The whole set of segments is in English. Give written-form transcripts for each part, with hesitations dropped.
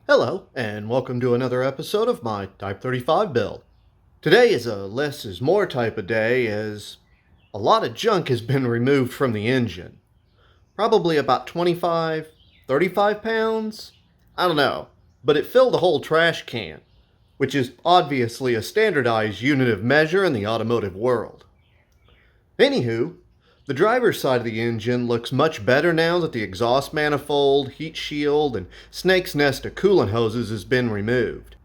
Hello, and welcome to another episode of my Type 35 build. Today is a less is more type of day as a lot of junk has been removed from the engine. Probably about 25, 35 pounds? I don't know, but it filled a whole trash can, which is obviously a standardized unit of measure in the automotive world. Anywho, the driver's side of the engine looks much better now that the exhaust manifold, heat shield, and snake's nest of coolant hoses has been removed.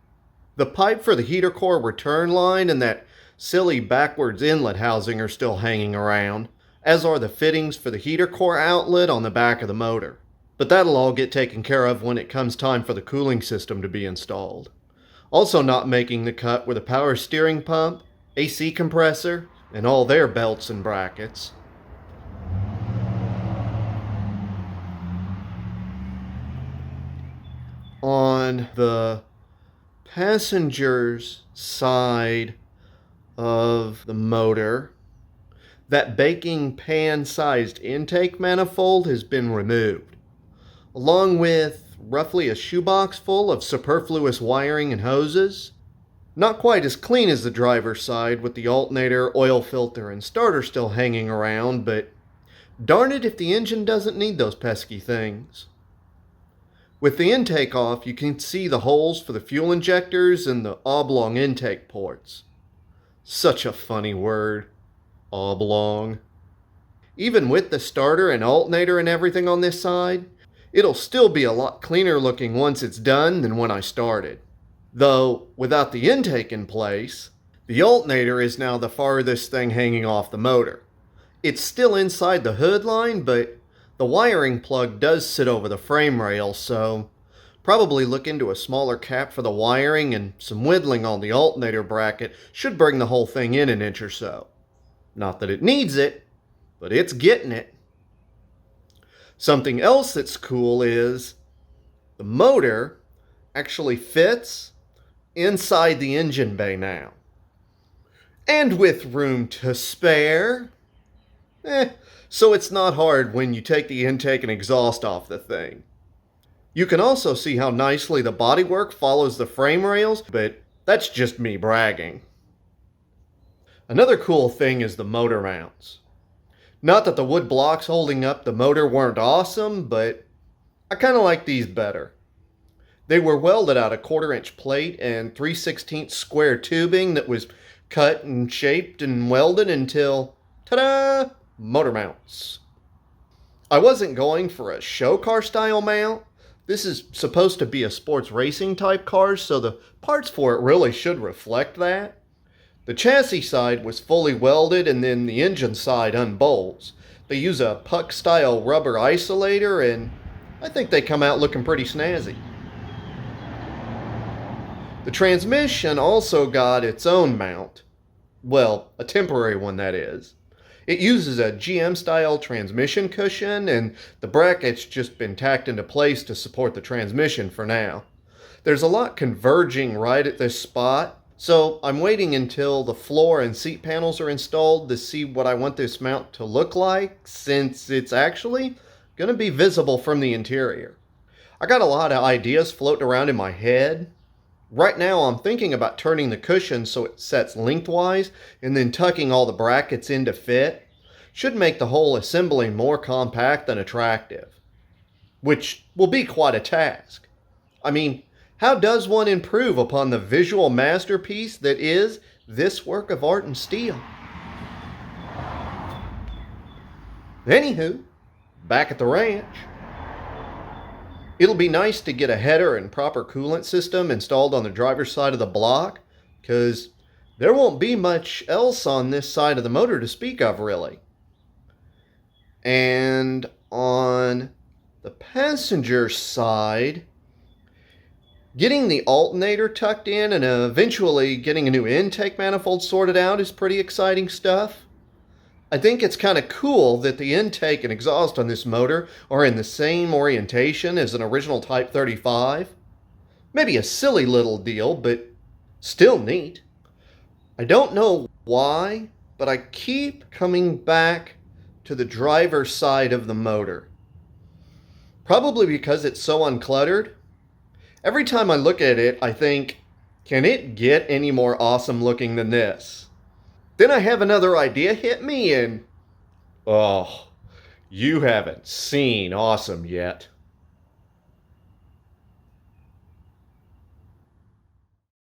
The pipe for the heater core return line and that silly backwards inlet housing are still hanging around, as are the fittings for the heater core outlet on the back of the motor. But that'll all get taken care of when it comes time for the cooling system to be installed. Also not making the cut were the power steering pump, AC compressor, and all their belts and brackets. On the passenger's side of the motor, that baking pan sized intake manifold has been removed, along with roughly a shoebox full of superfluous wiring and hoses. Not quite as clean as the driver's side, with the alternator, oil filter, and starter still hanging around, but darn it if the engine doesn't need those pesky things. With the intake off, you can see the holes for the fuel injectors and the oblong intake ports. Such a funny word, oblong. Even with the starter and alternator and everything on this side, it'll still be a lot cleaner looking once it's done than when I started. Though, without the intake in place, the alternator is now the farthest thing hanging off the motor. It's still inside the hood line, but the wiring plug does sit over the frame rail, so probably look into a smaller cap for the wiring, and some whittling on the alternator bracket should bring the whole thing in an inch or so. Not that it needs it, but it's getting it. Something else that's cool is the motor actually fits inside the engine bay now. And with room to spare, so it's not hard when you take the intake and exhaust off the thing. You can also see how nicely the bodywork follows the frame rails, but that's just me bragging. Another cool thing is the motor mounts. Not that the wood blocks holding up the motor weren't awesome, but I kind of like these better. They were welded out of 1/4 inch plate and 3/16 square tubing that was cut and shaped and welded until, ta-da, motor mounts. I wasn't going for a show car style mount. This is supposed to be a sports racing type car, so the parts for it really should reflect that. The chassis side was fully welded, and then the engine side unbolts. They use a puck style rubber isolator, and I think they come out looking pretty snazzy. The transmission also got its own mount. Well, a temporary one, that is. It uses a GM-style transmission cushion, and the bracket's just been tacked into place to support the transmission for now. There's a lot converging right at this spot, so I'm waiting until the floor and seat panels are installed to see what I want this mount to look like, since it's actually going to be visible from the interior. I got a lot of ideas floating around in my head. Right now I'm thinking about turning the cushion so it sets lengthwise and then tucking all the brackets in to fit. Should make the whole assembly more compact and attractive, which will be quite a task. I mean, how does one improve upon the visual masterpiece that is this work of art and steel? Anywho, back at the ranch. It'll be nice to get a header and proper coolant system installed on the driver's side of the block, because there won't be much else on this side of the motor to speak of, really. And on the passenger side, getting the alternator tucked in and eventually getting a new intake manifold sorted out is pretty exciting stuff. I think it's kind of cool that the intake and exhaust on this motor are in the same orientation as an original Type 35. Maybe a silly little deal, but still neat. I don't know why, but I keep coming back to the driver's side of the motor. Probably because it's so uncluttered. Every time I look at it, I think, can it get any more awesome looking than this? Then I have another idea hit me and, oh, you haven't seen awesome yet.